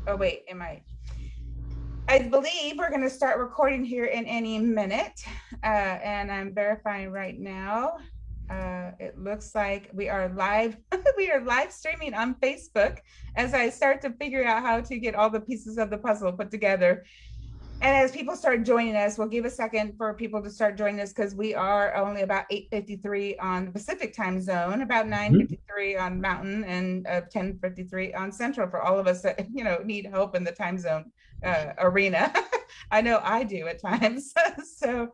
Oh, wait, I believe we're going to start recording here in any minute. And I'm verifying right now. It looks like we are live. We are live streaming on Facebook as I start to figure out how to get all the pieces of the puzzle put together. And as people start joining us, we'll give a second for people to start joining us because we are only about 8:53 on the Pacific time zone, about 9:53 on Mountain, and 10:53 on Central for all of us that need help in the time zone arena. I know I do at times. So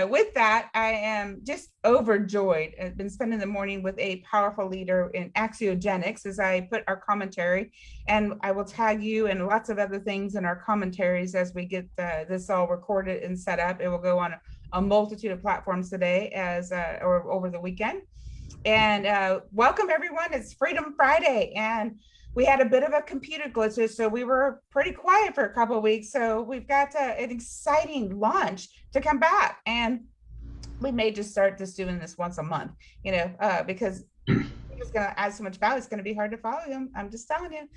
with that, I am just overjoyed. I've been spending the morning with a powerful leader in Axiogenics as I put our commentary, and I will tag you and lots of other things in our commentaries as we get this all recorded and set up. It will go on a multitude of platforms today or over the weekend. And welcome everyone. It's Freedom Friday, and we had a bit of a computer glitch, so we were pretty quiet for a couple of weeks. So we've got an exciting launch to come back, and we may just start just doing this once a month, because it's going to add so much value. It's going to be hard to follow him. I'm just telling you.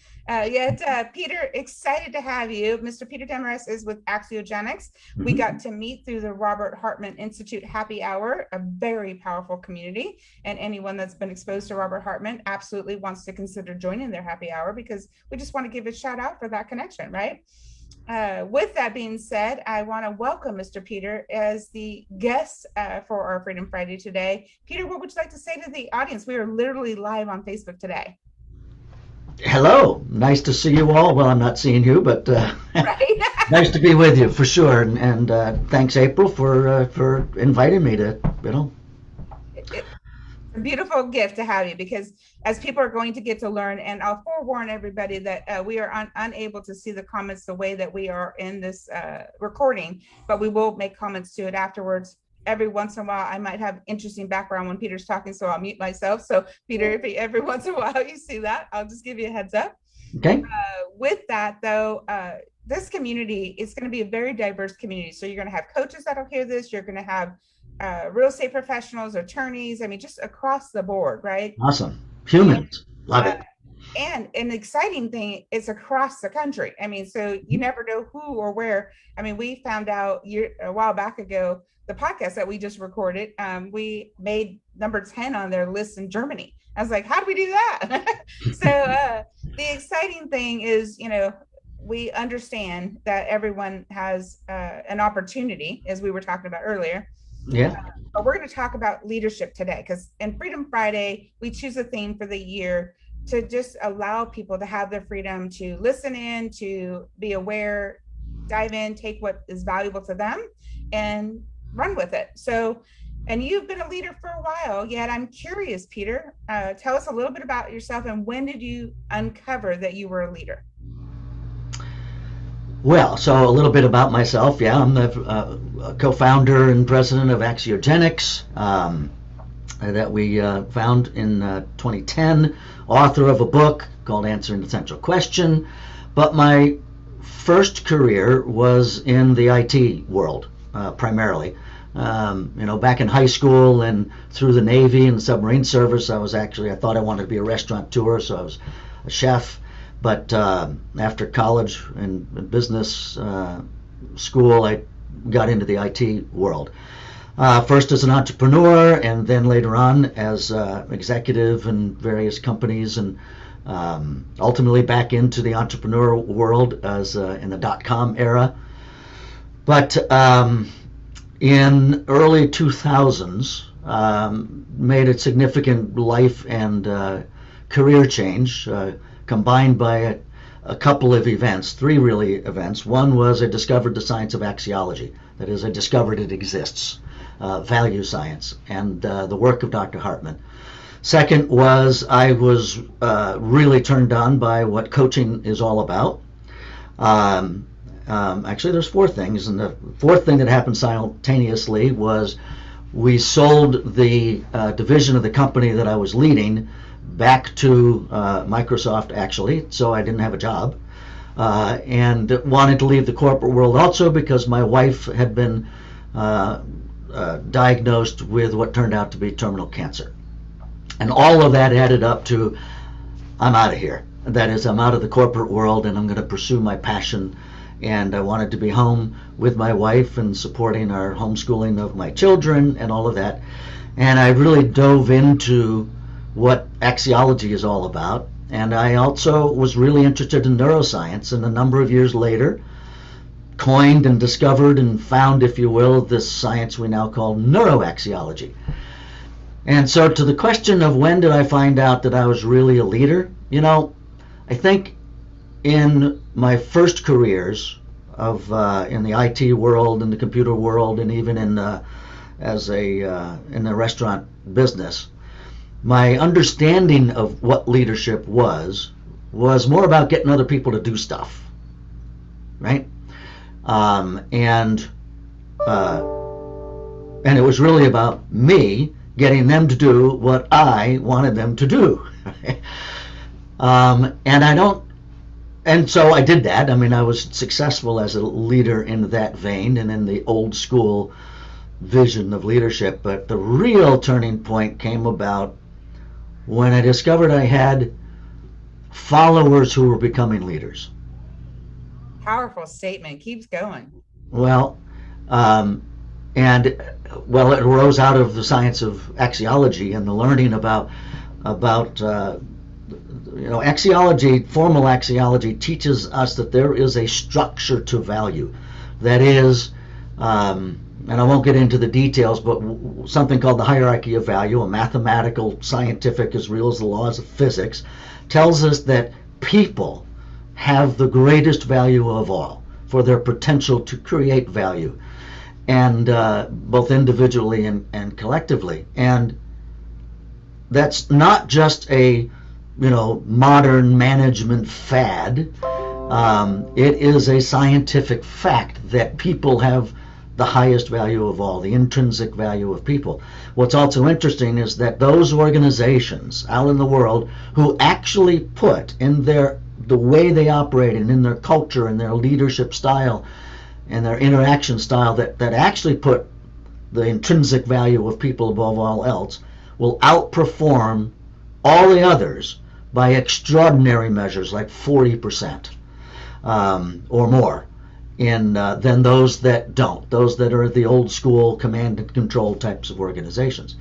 Peter, excited to have you. Mr. Peter Demarest is with Axiogenics. Mm-hmm. We got to meet through the Robert Hartman Institute Happy Hour, a very powerful community. And anyone that's been exposed to Robert Hartman absolutely wants to consider joining their happy hour, because we just want to give a shout out for that connection, right? With that being said, I want to welcome Mr. Peter as the guest for our Freedom Friday today. Peter, what would you like to say to the audience? We are literally live on Facebook today. Hello, nice to see you all. Well, I'm not seeing you, but right? Nice to be with you for sure. And thanks, April, for inviting me to, It's a beautiful gift to have you, because as people are going to get to learn, and I'll forewarn everybody that we are unable to see the comments the way that we are in this recording, but we will make comments to it afterwards. Every once in a while, I might have interesting background when Peter's talking, so I'll mute myself. So Peter, if every once in a while you see that, I'll just give you a heads up. Okay. With that though, this community is going to be a very diverse community. So you're going to have coaches that'll hear this. You're going to have real estate professionals, attorneys, just across the board, right? Awesome. Humans. Love it. And an exciting thing is across the country. So you never know who or where. We found out a while back ago, the podcast that we just recorded, we made number 10 on their list in Germany. I was like, how do we do that? So the exciting thing is, we understand that everyone has an opportunity, as we were talking about earlier. Yeah. But we're going to talk about leadership today, because in Freedom Friday, we choose a theme for the year to just allow people to have their freedom to listen in, to be aware, dive in, take what is valuable to them, and run with it. So, and you've been a leader for a while, yet I'm curious, Peter, tell us a little bit about yourself, and when did you uncover that you were a leader? Well, so a little bit about myself. Yeah, I'm the co-founder and president of Axiogenics that we found in 2010, author of a book called Answering the Central Question. But my first career was in the IT world, primarily. Back in high school and through the Navy and the submarine service, I thought I wanted to be a restaurateur, so I was a chef. But after college and business school, I got into the IT world. First as an entrepreneur, and then later on as executive in various companies, and ultimately back into the entrepreneur world as in the .com era. But in early 2000s, made a significant life and career change, combined by a couple of events, three really events. One was I discovered the science of axiology. That is, I discovered it exists, value science, and the work of Dr. Hartman. Second was I was really turned on by what coaching is all about. Actually, there's four things, and the fourth thing that happened simultaneously was we sold the division of the company that I was leading back to Microsoft, actually, so I didn't have a job, and wanted to leave the corporate world also because my wife had been diagnosed with what turned out to be terminal cancer. And all of that added up to, I'm out of here. That is, I'm out of the corporate world and I'm going to pursue my passion. And I wanted to be home with my wife and supporting our homeschooling of my children and all of that. And I really dove into what axiology is all about. And I also was really interested in neuroscience. And a number of years later, coined and discovered and found, if you will, this science we now call neuroaxiology. And so, to the question of when did I find out that I was really a leader, I think in my first careers of in the IT world, in the computer world, and even in in the restaurant business, my understanding of what leadership was more about getting other people to do stuff, right? Um, and and it was really about me getting them to do what I wanted them to do. And I don't, and so I did that. I mean, I was successful as a leader in that vein and in the old school vision of leadership. But the real turning point came about when I discovered I had followers who were becoming leaders. Powerful statement. Keeps going. Well, um, and well, it arose out of the science of axiology and the learning about axiology. Formal axiology teaches us that there is a structure to value. That is, and I won't get into the details, but something called the hierarchy of value, a mathematical, scientific, as real as the laws of physics, tells us that people have the greatest value of all for their potential to create value, and both individually and collectively. And that's not just a modern management fad. It is a scientific fact that people have the highest value of all, the intrinsic value of people. What's also interesting is that those organizations out in the world who actually put in the way they operate and in their culture and their leadership style and their interaction style that actually put the intrinsic value of people above all else will outperform all the others by extraordinary measures, like 40% or more, than those that don't, those that are the old school command and control types of organizations.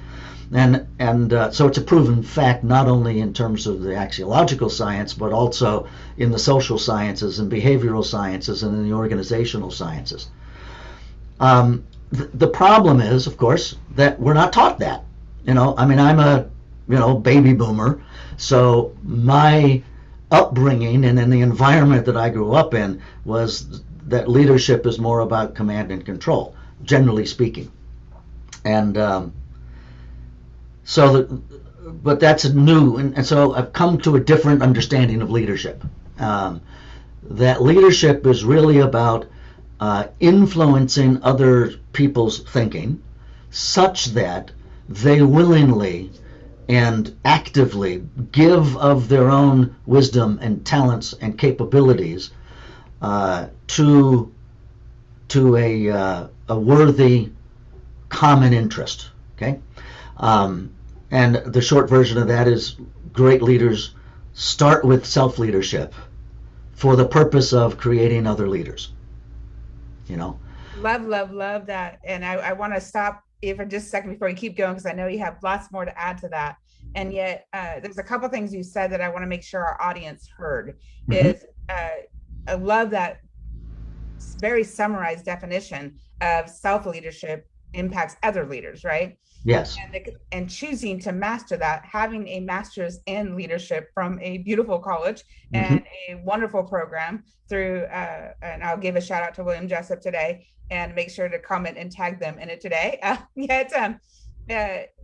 And so it's a proven fact, not only in terms of the axiological science, but also in the social sciences and behavioral sciences and in the organizational sciences. The problem is, of course, that we're not taught that. I mean, I'm a baby boomer, so my upbringing and in the environment that I grew up in was that leadership is more about command and control, generally speaking. And but that's new, and so I've come to a different understanding of leadership. That leadership is really about influencing other people's thinking such that they willingly and actively give of their own wisdom and talents and capabilities to a worthy common interest. Okay, and the short version of that is great leaders start with self-leadership for the purpose of creating other leaders. Love, love, love that. And I want to stop you for just a second before you keep going, because I know you have lots more to add to that. And yet, there's a couple things you said that I want to make sure our audience heard. Mm-hmm. Is I love that very summarized definition of self leadership impacts other leaders, right? Yes. And choosing to master that, having a master's in leadership from a beautiful college Mm-hmm. and a wonderful program through, and I'll give a shout out to William Jessup today and make sure to comment and tag them in it today.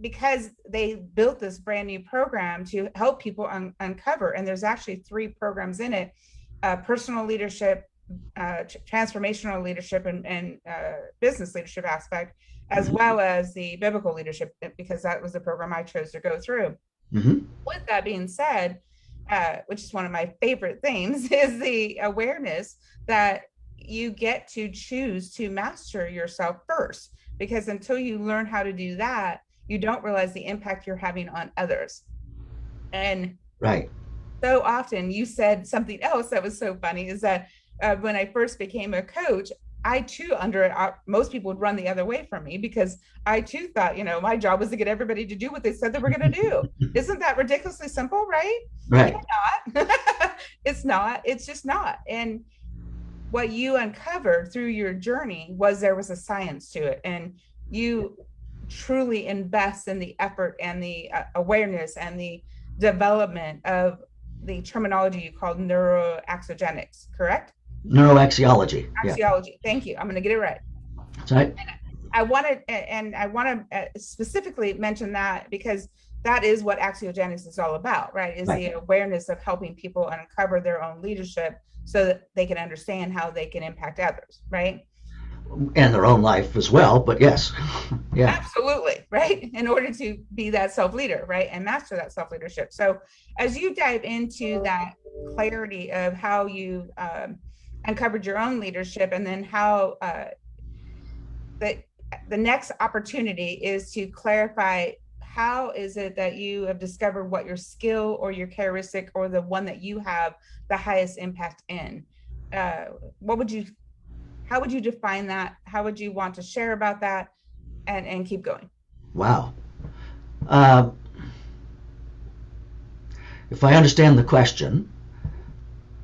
Because they built this brand new program to help people uncover, and there's actually 3 programs in it: personal leadership, transformational leadership, and business leadership aspect, as Mm-hmm. well as the biblical leadership, because that was the program I chose to go through. Mm-hmm. With that being said, which is one of my favorite things, is the awareness that you get to choose to master yourself first, because until you learn how to do that, you don't realize the impact you're having on others. And Right. so often. You said something else that was so funny, is that when I first became a coach, I too, most people would run the other way from me, because I too thought, my job was to get everybody to do what they said they were going to do. Isn't that ridiculously simple, right? Yeah, Right. not. It's not. It's just not. And what you uncovered through your journey was there was a science to it, and you truly invest in the effort and the awareness and the development of the terminology you called neuroaxiogenics, correct? Neuroaxiology. Yeah. Axiology. Thank you. I'm going to get it right. That's right. I want to specifically mention that, because that is what Axiogenics is all about, right? Is the awareness of helping people uncover their own leadership so that they can understand how they can impact others, right? And their own life as well, but yes. Yeah. Absolutely, right? In order to be that self-leader, right? And master that self-leadership. So as you dive into that clarity of how you uncovered your own leadership, and then how the next opportunity is to clarify, how is it that you have discovered what your skill or your characteristic, or the one that you have the highest impact in? What would you, how would you define that? How would you want to share about that, and keep going? Wow. If I understand the question,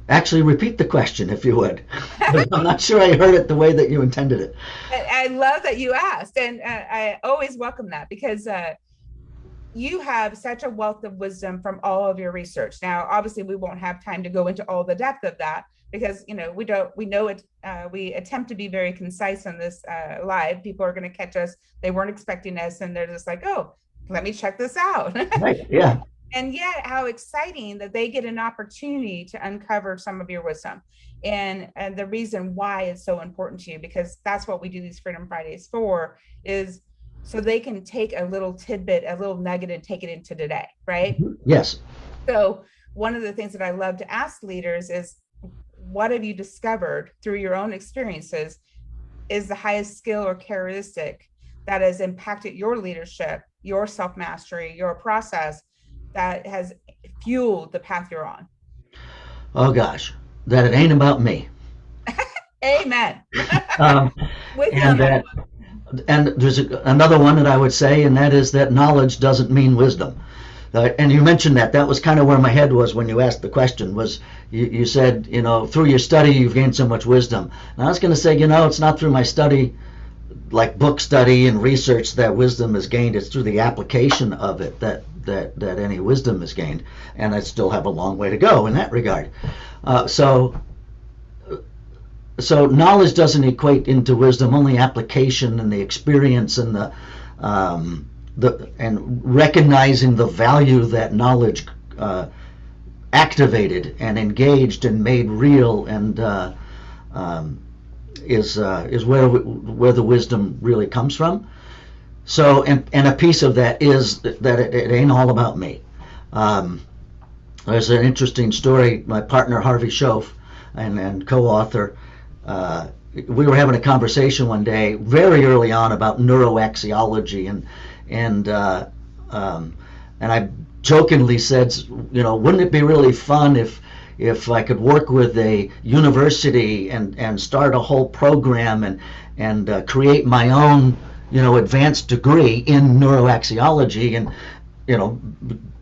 actually repeat the question if you would. I'm not sure I heard it the way that you intended it. I love that you asked, and I always welcome that, because you have such a wealth of wisdom from all of your research. Now, obviously, we won't have time to go into all the depth of that, because we know it. We attempt to be very concise on this live. People are going to catch us; they weren't expecting us, and they're just like, "Oh, let me check this out." Right. Yeah. And yet, how exciting that they get an opportunity to uncover some of your wisdom, and the reason why it's so important to you, because that's what we do these Freedom Fridays for, is so they can take a little tidbit, a little nugget, and take it into today, right? Yes. So one of the things that I love to ask leaders is, what have you discovered through your own experiences is the highest skill or characteristic that has impacted your leadership, your self-mastery, your process, that has fueled the path you're on? Oh gosh, that it ain't about me. Amen. With And that, and there's another one that I would say, and that is that knowledge doesn't mean wisdom. And you mentioned that. That was kind of where my head was when you asked the question. Was you said, through your study you've gained so much wisdom. And I was going to say, it's not through my study, like book study and research, that wisdom is gained. It's through the application of it that any wisdom is gained. And I still have a long way to go in that regard. So knowledge doesn't equate into wisdom. Only application and the experience and the and recognizing the value that knowledge activated and engaged and made real, and is where the wisdom really comes from. So, and a piece of that is that it ain't all about me. There's an interesting story. My partner Harvey Schoaf and co-author, we were having a conversation one day very early on about neuroaxiology, and I jokingly said, wouldn't it be really fun if I could work with a university and start a whole program and create my own advanced degree in neuroaxiology and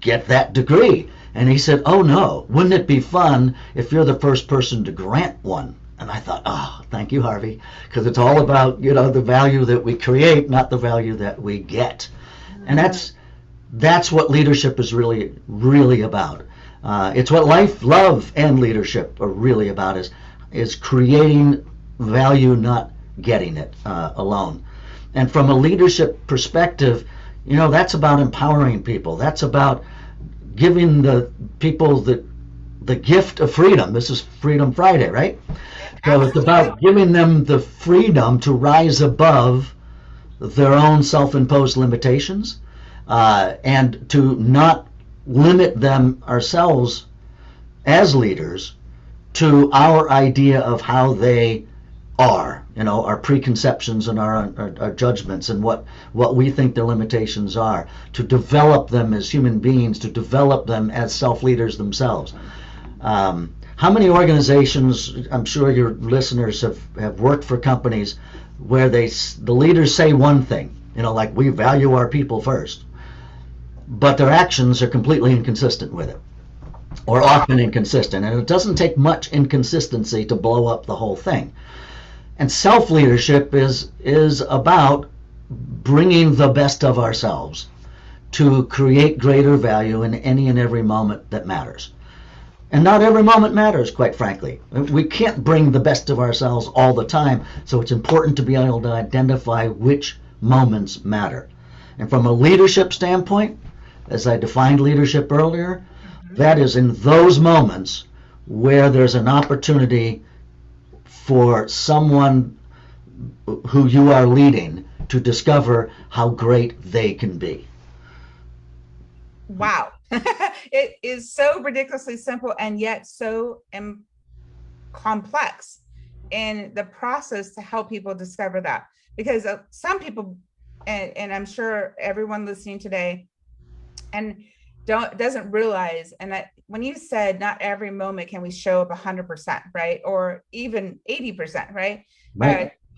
get that degree. And he said, oh no, wouldn't it be fun if you're the first person to grant one? And I thought, oh, thank you, Harvey, because it's all about the value that we create, not the value that we get. And that's what leadership is really about. It's what life, love, and leadership are really about, is creating value, not getting it alone. And from a leadership perspective, that's about empowering people. That's about giving the people the gift of freedom. This is Freedom Friday, right? So it's about giving them the freedom to rise above their own self-imposed limitations, and to not limit them ourselves as leaders to our idea of how they are, our preconceptions and our judgments and what we think their limitations are, to develop them as human beings, to develop them as self-leaders themselves. How many organizations, I'm sure your listeners have worked for companies where the leaders say one thing, like we value our people first, but their actions are completely inconsistent with it, or often inconsistent, and it doesn't take much inconsistency to blow up the whole thing. And self-leadership is about bringing the best of ourselves to create greater value in any and every moment that matters. And not every moment matters, quite frankly. We can't bring the best of ourselves all the time, so it's important to be able to identify which moments matter. And from a leadership standpoint, as I defined leadership earlier, that is in those moments where there's an opportunity for someone who you are leading to discover how great they can be. Wow. It is so ridiculously simple and yet so complex in the process to help people discover that. Because some people, and I'm sure everyone listening today, and doesn't realize, and that when you said not every moment can we show up 100%, right, or even 80%, right?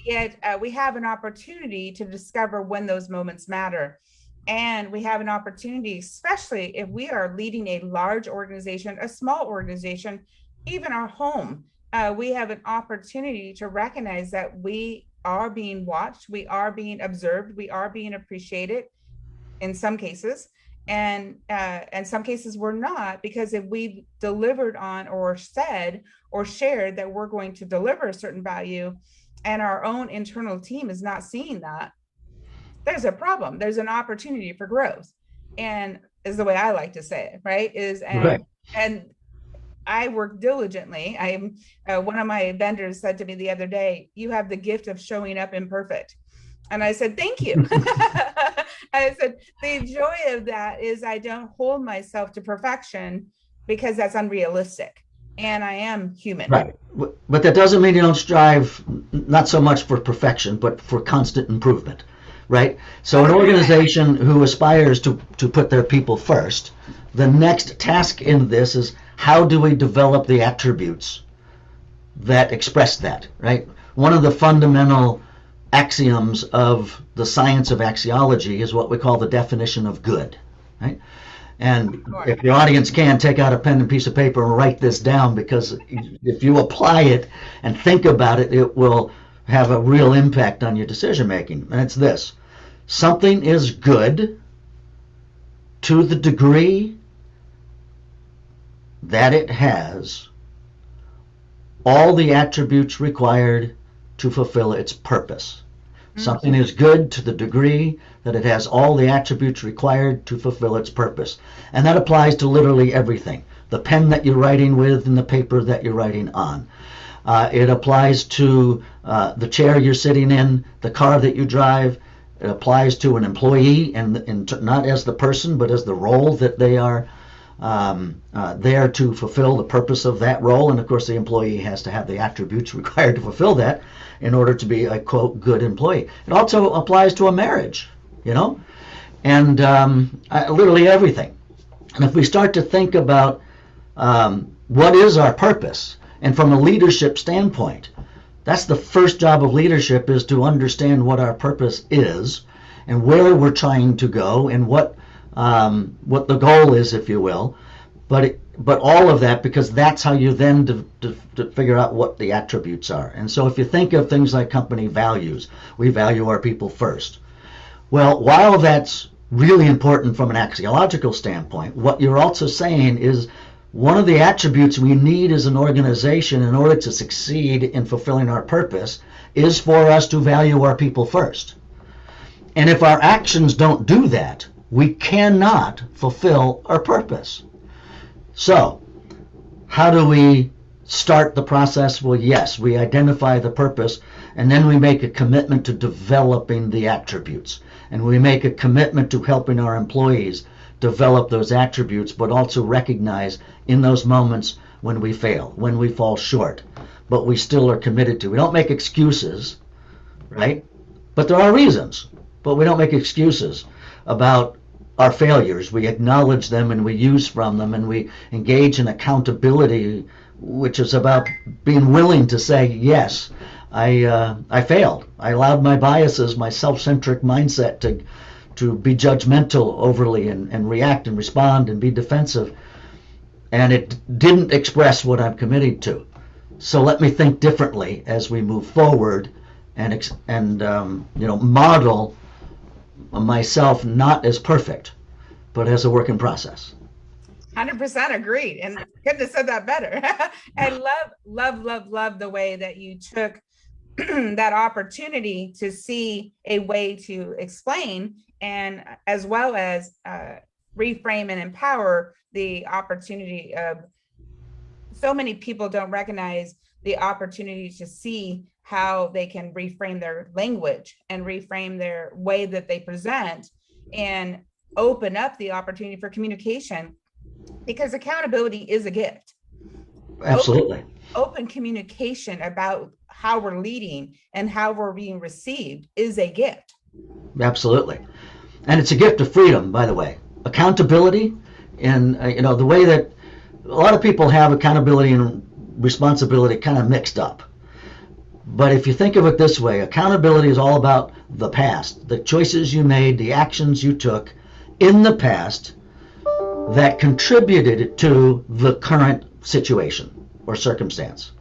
Yet we have an opportunity to discover when those moments matter. And we have an opportunity, especially if we are leading a large organization, a small organization, even our home, we have an opportunity to recognize that we are being watched, we are being observed, we are being appreciated in some cases. And some cases we're not, because if we've delivered on or said or shared that we're going to deliver a certain value and our own internal team is not seeing that, there's a problem. There's an opportunity for growth, and is the way I like to say it, right? And I work diligently. I'm one of my vendors said to me the other day, "You have the gift of showing up imperfect," and I said, "Thank you." I said, the joy of that is I don't hold myself to perfection because that's unrealistic, and I am human. Right, but that doesn't mean you don't strive, not so much for perfection, but for constant improvement. Right? So an organization who aspires to put their people first, the next task in this is how do we develop the attributes that express that, right? One of the fundamental axioms of the science of axiology is what we call the definition of good, right? And if the audience can, take out a pen and piece of paper and write this down, because if you apply it and think about it, it will have a real impact on your decision making. And it's this: something is good to the degree that it has all the attributes required to fulfill its purpose. Something is good to the degree that it has all the attributes required to fulfill its purpose. And that applies to literally everything. The pen that you're writing with and the paper that you're writing on. It applies to the chair you're sitting in, the car that you drive. It applies to an employee, and not as the person, but as the role that they are there to fulfill the purpose of that role. And of course, the employee has to have the attributes required to fulfill that in order to be a, quote, good employee. It also applies to a marriage, and literally everything. And if we start to think about what is our purpose, and from a leadership standpoint, that's the first job of leadership, is to understand what our purpose is and where we're trying to go and what the goal is, if you will. But all of that, because that's how you then to figure out what the attributes are. And so if you think of things like company values, we value our people first. Well, while that's really important from an axiological standpoint, what you're also saying is one of the attributes we need as an organization in order to succeed in fulfilling our purpose is for us to value our people first. And if our actions don't do that, we cannot fulfill our purpose. So, how do we start the process? Well, yes, we identify the purpose, and then we make a commitment to developing the attributes. And we make a commitment to helping our employees develop those attributes, but also recognize in those moments when we fail, when we fall short, but we still are committed to. We don't make excuses, right? But there are reasons, but we don't make excuses about our failures. We acknowledge them and we use from them, and we engage in accountability, which is about being willing to say, yes, I failed. I allowed my biases, my self-centric mindset to be judgmental overly and react and respond and be defensive. And it didn't express what I'm committed to. So let me think differently as we move forward and model myself not as perfect, but as a work in process. 100% agreed. And couldn't have said that better. I love the way that you took that opportunity to see a way to explain and as well as reframe and empower the opportunity of so many people don't recognize the opportunity to see how they can reframe their language and reframe their way that they present and open up the opportunity for communication, because accountability is a gift. Absolutely. Open communication about how we're leading and how we're being received is a gift. Absolutely. And it's a gift of freedom, by the way. Accountability, and the way that a lot of people have accountability and responsibility kind of mixed up. But if you think of it this way, accountability is all about the past, the choices you made, the actions you took in the past that contributed to the current situation or circumstance,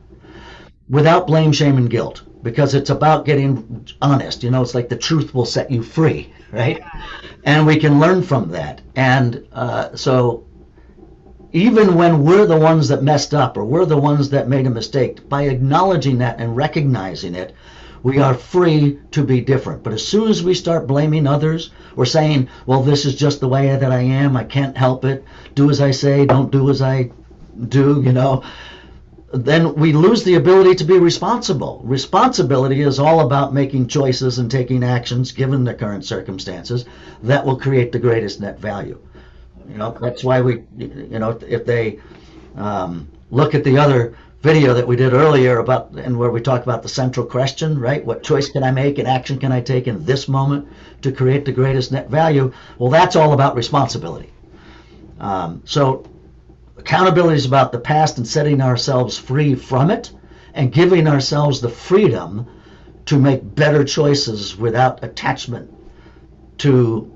without blame, shame, and guilt, because it's about getting honest. It's like the truth will set you free, right? And we can learn from that. And so even when we're the ones that messed up or we're the ones that made a mistake, by acknowledging that and recognizing it, we are free to be different. But as soon as we start blaming others or saying, well, this is just the way that I am, I can't help it, do as I say, don't do as I do, then we lose the ability to be responsible. Responsibility is all about making choices and taking actions given the current circumstances that will create the greatest net value. That's why if they look at the other video that we did earlier and where we talk about the central question, right? What choice can I make and action can I take in this moment to create the greatest net value? Well, that's all about responsibility. So accountability is about the past and setting ourselves free from it and giving ourselves the freedom to make better choices without attachment to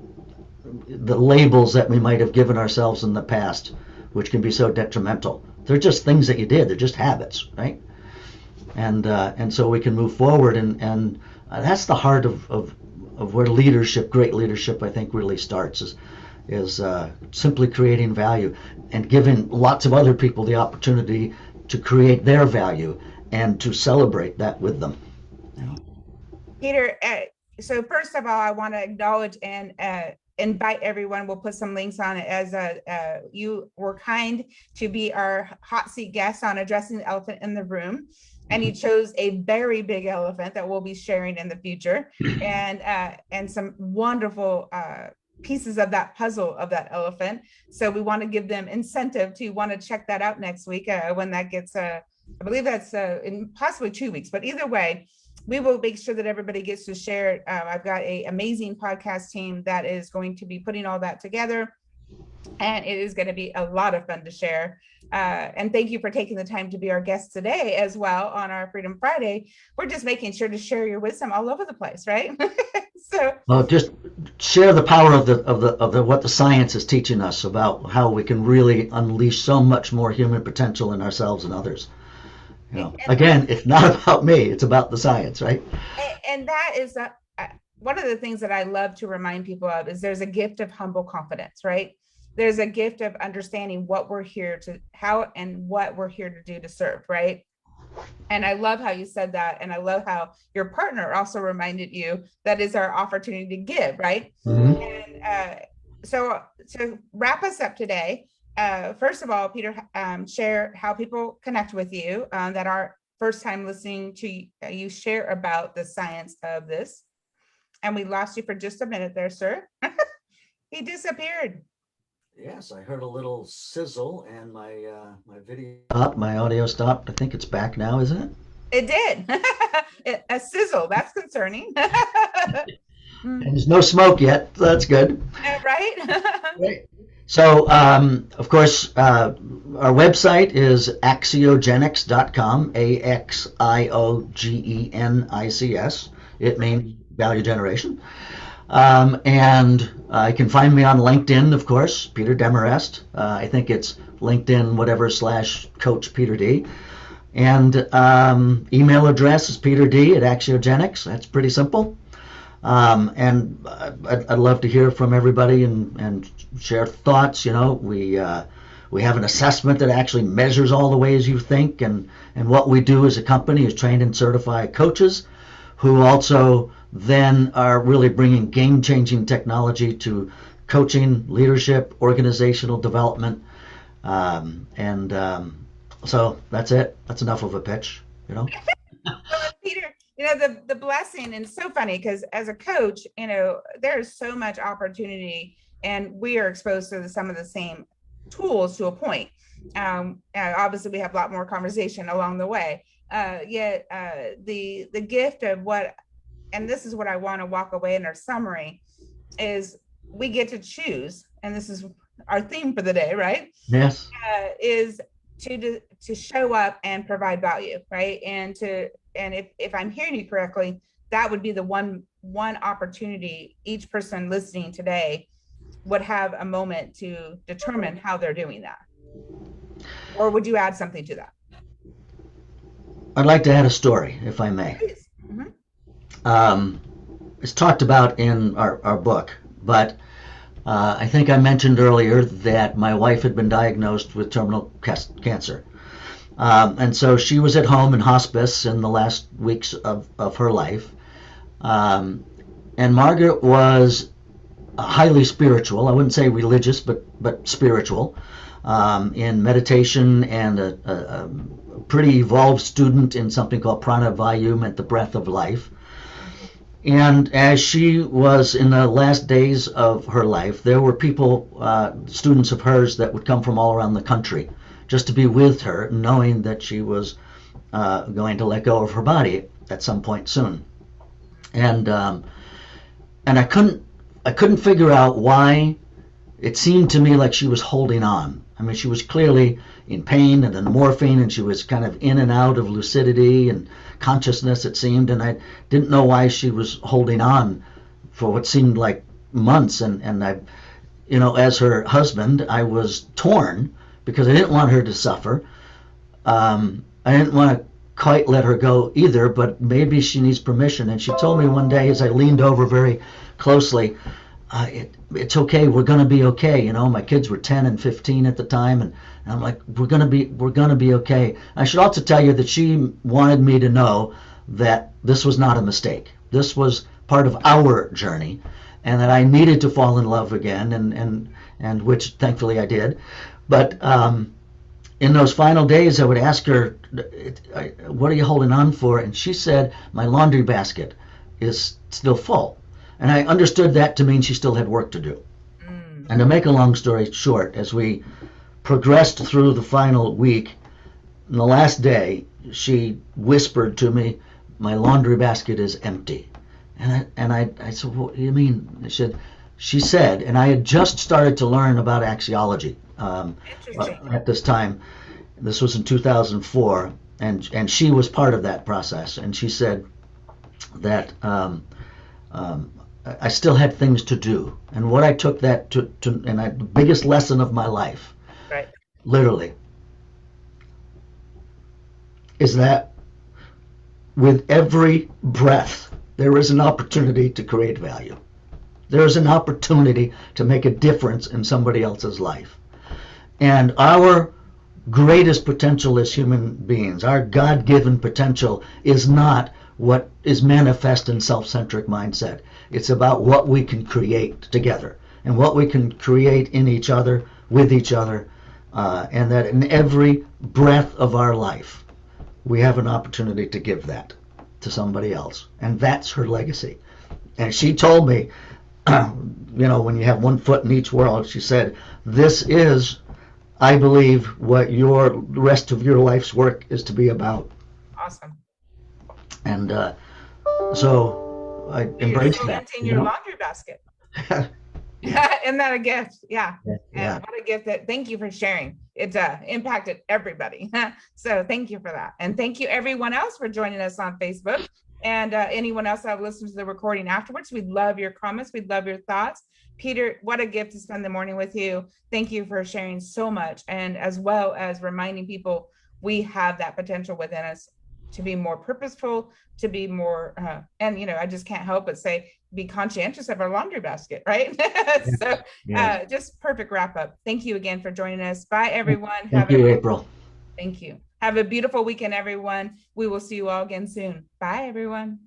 the labels that we might have given ourselves in the past, which can be so detrimental. They're just things that you did. They're just habits, right? And so we can move forward, and that's the heart of where leadership, great leadership, I think, really starts, is simply creating value and giving lots of other people the opportunity to create their value and to celebrate that with them. Peter, so first of all, I want to acknowledge and invite everyone. We'll put some links on it as you were kind to be our hot seat guest on addressing the elephant in the room. And you chose a very big elephant that we'll be sharing in the future, and some wonderful pieces of that puzzle of that elephant. So we want to give them incentive to want to check that out next week when that gets, I believe that's in possibly 2 weeks, but either way, we will make sure that everybody gets to share it. I've got an amazing podcast team that is going to be putting all that together, and it is going to be a lot of fun to share. And thank you for taking the time to be our guest today as well on our Freedom Friday. We're just making sure to share your wisdom all over the place, right? Well, just share the power of the what the science is teaching us about how we can really unleash so much more human potential in ourselves and others. Again, it's not about me, it's about the science, right? And that is one of the things that I love to remind people of is there's a gift of humble confidence, right? There's a gift of understanding what we're here to, how and what we're here to do to serve, right? And I love how you said that. And I love how your partner also reminded you that is our opportunity to give, right? Mm-hmm. And so to wrap us up today, first of all, Peter, share how people connect with you that are first time listening to you share about the science of this. And we lost you for just a minute there, sir. He disappeared. Yes, I heard a little sizzle and my video stopped, my audio stopped. I think it's back now, isn't it? It did. A sizzle. That's concerning. And Mm, there's no smoke yet, so that's good. right? Right. So, of course, our website is axiogenics.com, Axiogenics. It means value generation. And you can find me on LinkedIn, of course, Peter Demarest. I think it's LinkedIn, whatever, / Coach Peter D. And email address is peterd at Axiogenics. That's pretty simple. And I'd love to hear from everybody and share thoughts. We have an assessment that actually measures all the ways you think, and what we do as a company is train and certify coaches who also then are really bringing game-changing technology to coaching, leadership, organizational development, and so that's it. That's enough of a pitch, you know. Well, Peter, the blessing, and it's so funny because as a coach, there is so much opportunity, and we are exposed to some of the same tools to a point. Obviously, we have a lot more conversation along the way. Yet, the gift of what, and this is what I want to walk away in our summary, is we get to choose, and this is our theme for the day, right? Yes. Is to show up and provide value, right? And if I'm hearing you correctly, that would be the one opportunity each person listening today would have a moment to determine how they're doing that. Or would you add something to that? I'd like to add a story, if I may. Please. Mm-hmm. It's talked about in our book, but I think I mentioned earlier that my wife had been diagnosed with terminal cancer. And so she was at home in hospice in the last weeks of her life. And Margaret was highly spiritual. I wouldn't say religious, but spiritual, in meditation, and a pretty evolved student in something called prana vayu, meant the breath of life. And as she was in the last days of her life, there were people, students of hers, that would come from all around the country just to be with her, knowing that she was going to let go of her body at some point soon. And I couldn't figure out why it seemed to me like she was holding on. I mean, she was clearly in pain and then morphine, and she was kind of in and out of lucidity and consciousness, it seemed, and I didn't know why she was holding on for what seemed like months. And I, as her husband, I was torn because I didn't want her to suffer. I didn't want to quite let her go either, but maybe she needs permission. And she told me one day, as I leaned over very closely, it's okay, we're going to be okay. My kids were 10 and 15 at the time, and I'm like, we're going to be okay. I should also tell you that she wanted me to know that this was not a mistake. This was part of our journey, and that I needed to fall in love again, and which thankfully I did. But in those final days, I would ask her, what are you holding on for? And she said, my laundry basket is still full. And I understood that to mean she still had work to do. Mm. And to make a long story short, as we progressed through the final week, on the last day, she whispered to me, my laundry basket is empty. And I said, what do you mean? She said, and I had just started to learn about axiology at this time. This was in 2004, and she was part of that process. And she said that I still had things to do. And what I took that to and the biggest lesson of my life, Right. literally, is that with every breath, there is an opportunity to create value. There is an opportunity to make a difference in somebody else's life. And our greatest potential as human beings, our God-given potential, is not what is manifest in self-centric mindset. It's about what we can create together and what we can create in each other, with each other, and that in every breath of our life, we have an opportunity to give that to somebody else. And that's her legacy. And she told me, when you have one foot in each world, she said, this is, I believe, what your rest of your life's work is to be about. Awesome. And so I You're embraced still that, emptying you your know? laundry basket. Isn't that a gift? Yeah. Yeah. What a gift that thank you for sharing. It impacted everybody. So thank you for that. And thank you everyone else for joining us on Facebook. And anyone else that listens to the recording afterwards, we'd love your comments. We'd love your thoughts. Peter, what a gift to spend the morning with you. Thank you for sharing so much. And as well as reminding people we have that potential within us to be more purposeful, to be more, and I just can't help but say, be conscientious of our laundry basket, right? So Yes. just perfect wrap up. Thank you again for joining us. Bye, everyone. Thank you, April. Thank you. Have a beautiful weekend, everyone. We will see you all again soon. Bye, everyone.